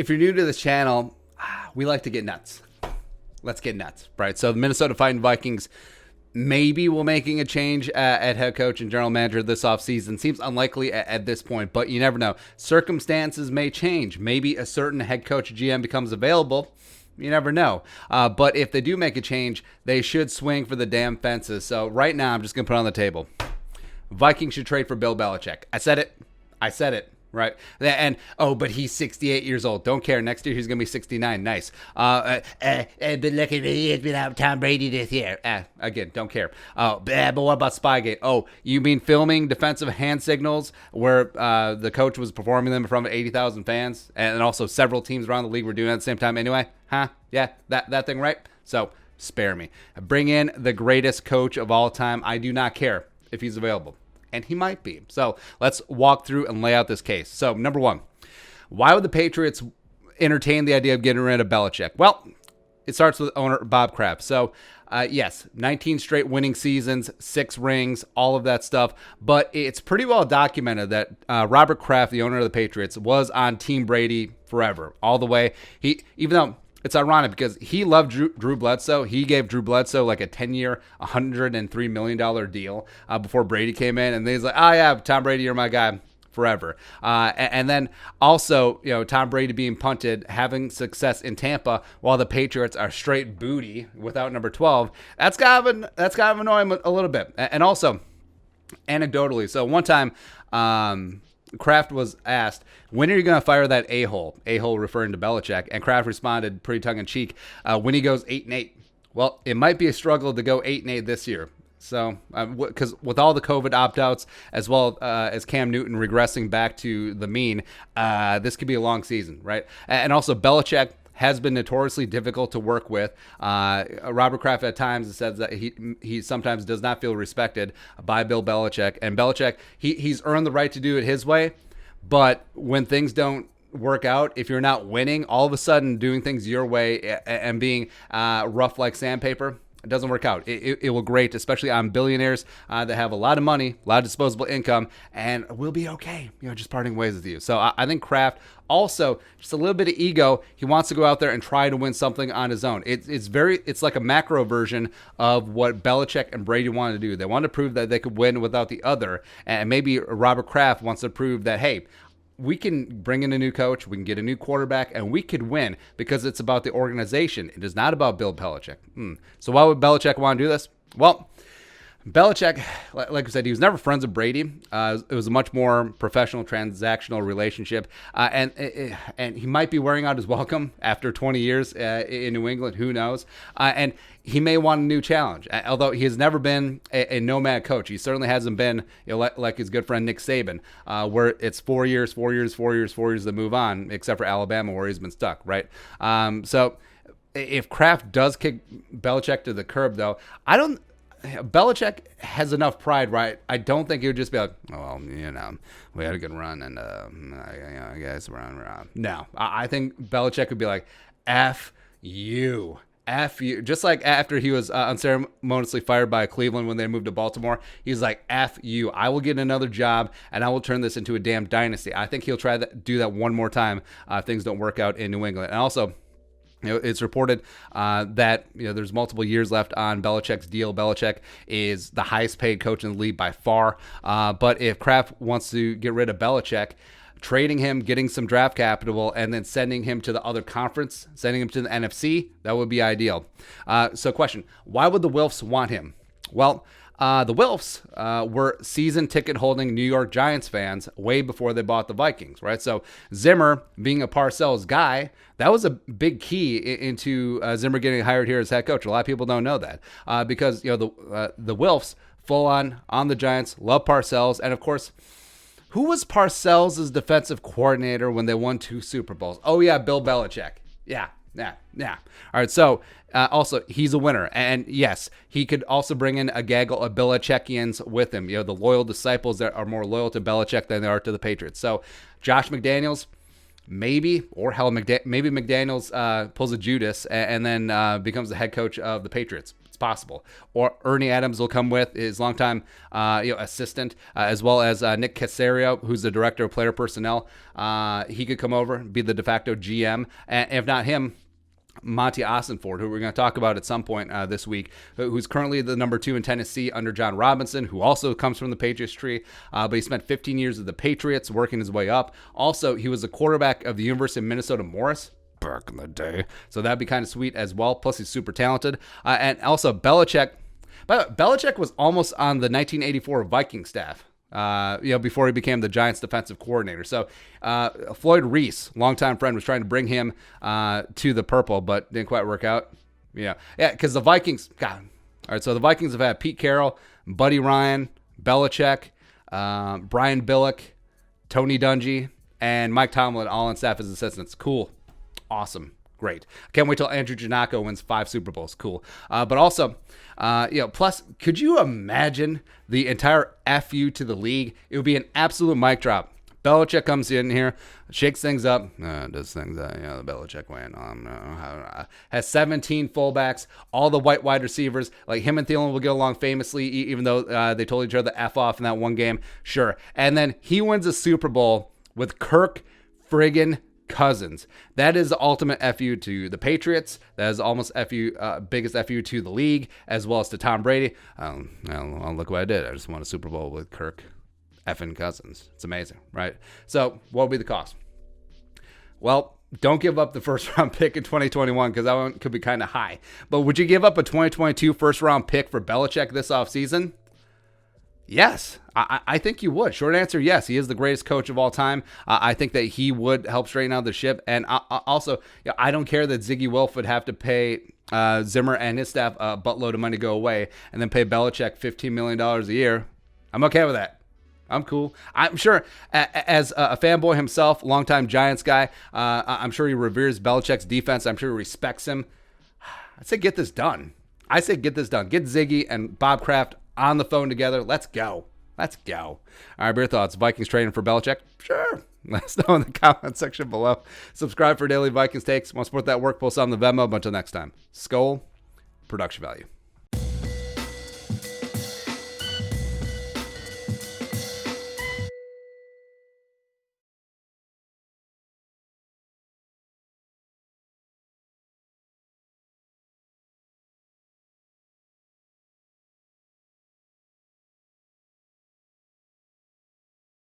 if you're new to this channel, we like to get nuts. Let's get nuts, right? So the Minnesota Vikings maybe will making a change at head coach and general manager this offseason. Seems unlikely at this point, but you never know. Circumstances may change. Maybe a certain head coach GM becomes available. You never know. But if they do make a change, they should swing for the damn fences. So right now, I'm just going to put it on the table. Vikings should trade for Bill Belichick. I said it. Right. And, but he's 68 years old. Don't care. Next year, he's going to be 69. Nice. But look at me. He's without Tom Brady this year. Again, don't care. But what about Spygate? Oh, you mean filming defensive hand signals where the coach was performing them in front of 80,000 fans? And also several teams around the league were doing it at the same time anyway? Huh? Yeah, that thing, right? So spare me. Bring in the greatest coach of all time. I do not care if he's available. And he might be. So let's walk through and lay out this case. So number one, why would the Patriots entertain the idea of getting rid of Belichick? Well, it starts with owner Bob Kraft. So yes, 19 straight winning seasons, 6 rings, all of that stuff. But it's pretty well documented that Robert Kraft, the owner of the Patriots, was on Team Brady forever, all the way. Even though it's ironic because he loved Drew Bledsoe. He gave Drew Bledsoe like a 10-year, $103 million deal before Brady came in. And he's like, oh, yeah, Tom Brady, you're my guy forever. And then also, Tom Brady being punted, having success in Tampa while the Patriots are straight booty without number 12. That's kind of annoying a little bit. And also, anecdotally, so one time, Kraft was asked, when are you going to fire that a-hole? A-hole referring to Belichick. And Kraft responded pretty tongue-in-cheek, when he goes 8-8. Well, it might be a struggle to go 8-8 this year. So, because with all the COVID opt-outs, as well as Cam Newton regressing back to the mean, this could be a long season, right? And also, Belichick has been notoriously difficult to work with. Robert Kraft at times says that he sometimes does not feel respected by Bill Belichick. And Belichick, he's earned the right to do it his way. But when things don't work out, if you're not winning, all of a sudden doing things your way and being rough like sandpaper, it doesn't work out. It will grate, especially on billionaires that have a lot of money, a lot of disposable income, and we'll be okay, just parting ways with you. So I think Kraft also, just a little bit of ego. He wants to go out there and try to win something on his own. It's like a macro version of what Belichick and Brady wanted to do. They wanted to prove that they could win without the other, and maybe Robert Kraft wants to prove that, hey, we can bring in a new coach, we can get a new quarterback, and we could win because it's about the organization. It is not about Bill Belichick. So why would Belichick want to do this? Well, Belichick, like I said, he was never friends with Brady. It was a much more professional, transactional relationship. And he might be wearing out his welcome after 20 years in New England. Who knows? And he may want a new challenge. Although he has never been a nomad coach. He certainly hasn't been like his good friend Nick Saban, where it's 4 years to move on, except for Alabama, where he's been stuck, right? So if Kraft does kick Belichick to the curb, though, Belichick has enough pride, right? I don't think he would just be like, well, we had a good run, and I guess we're on. No, I think Belichick would be like, F you. Just like after he was unceremoniously fired by Cleveland when they moved to Baltimore, he's like, F you. I will get another job, and I will turn this into a damn dynasty. I think he'll try to do that one more time if things don't work out in New England. And also, it's reported that there's multiple years left on Belichick's deal. Belichick is the highest paid coach in the league by far. But if Kraft wants to get rid of Belichick, trading him, getting some draft capital, and then sending him to the other conference, sending him to the NFC, that would be ideal. So question, why would the Wilfs want him? Well, the Wilfs were season ticket holding New York Giants fans way before they bought the Vikings, right? So Zimmer being a Parcells guy, that was a big key into Zimmer getting hired here as head coach. A lot of people don't know that because the Wilfs full on the Giants, love Parcells, and of course, who was Parcells' defensive coordinator when they won 2 Super Bowls? Oh yeah, Bill Belichick. Yeah. All right, so also, he's a winner. And yes, he could also bring in a gaggle of Belichickians with him, the loyal disciples that are more loyal to Belichick than they are to the Patriots. So Josh McDaniels, maybe, or hell, maybe McDaniels pulls a Judas and then becomes the head coach of the Patriots. It's possible. Or Ernie Adams will come with his longtime assistant, as well as Nick Caserio, who's the director of player personnel. He could come over, be the de facto GM, and if not him, Monty Ossenford, who we're going to talk about at some point this week, who's currently the number 2 in Tennessee under John Robinson, who also comes from the Patriots tree, but he spent 15 years with the Patriots, working his way up. Also, he was the quarterback of the University of Minnesota Morris back in the day, so that'd be kind of sweet as well. Plus, he's super talented. And also, Belichick. But Belichick was almost on the 1984 Viking staff. Before he became the Giants defensive coordinator. So Floyd Reese, longtime friend, was trying to bring him to the purple, but didn't quite work out. Yeah, because the Vikings, God. All right, so the Vikings have had Pete Carroll, Buddy Ryan, Belichick, Brian Billick, Tony Dungy, and Mike Tomlin all on staff as assistants. Cool. Awesome. Great. Can't wait till Andrew Janocko wins 5 Super Bowls. Cool. But also, plus, could you imagine the entire FU to the league? It would be an absolute mic drop. Belichick comes in here, shakes things up, does things the Belichick way, has 17 fullbacks, all the white wide receivers, like him and Thielen will get along famously, even though they told each other F off in that one game. Sure. And then he wins a Super Bowl with Kirk friggin' Cousins. That is the ultimate FU to the Patriots. That is almost biggest FU to the league, as well as to Tom Brady. Look what I did. I just won a Super Bowl with Kirk effing Cousins. It's amazing, right? So what would be the cost? Well, don't give up the first round pick in 2021 because that one could be kind of high. But would you give up a 2022 first round pick for Belichick this offseason? Yes, I think you would. Short answer, yes. He is the greatest coach of all time. I think that he would help straighten out the ship. And also, I don't care that Zygi Wilf would have to pay Zimmer and his staff a buttload of money to go away and then pay Belichick $15 million a year. I'm okay with that. I'm cool. I'm sure as a fanboy himself, longtime Giants guy, I'm sure he reveres Belichick's defense. I'm sure he respects him. I say get this done. Get Zygi and Bob Kraft on the phone together. Let's go. All right, your thoughts. Vikings trading for Belichick? Sure. Let us know in the comment section below. Subscribe for daily Vikings takes. Want to support that work? Post on the Venmo. Until next time. Skol. Production value.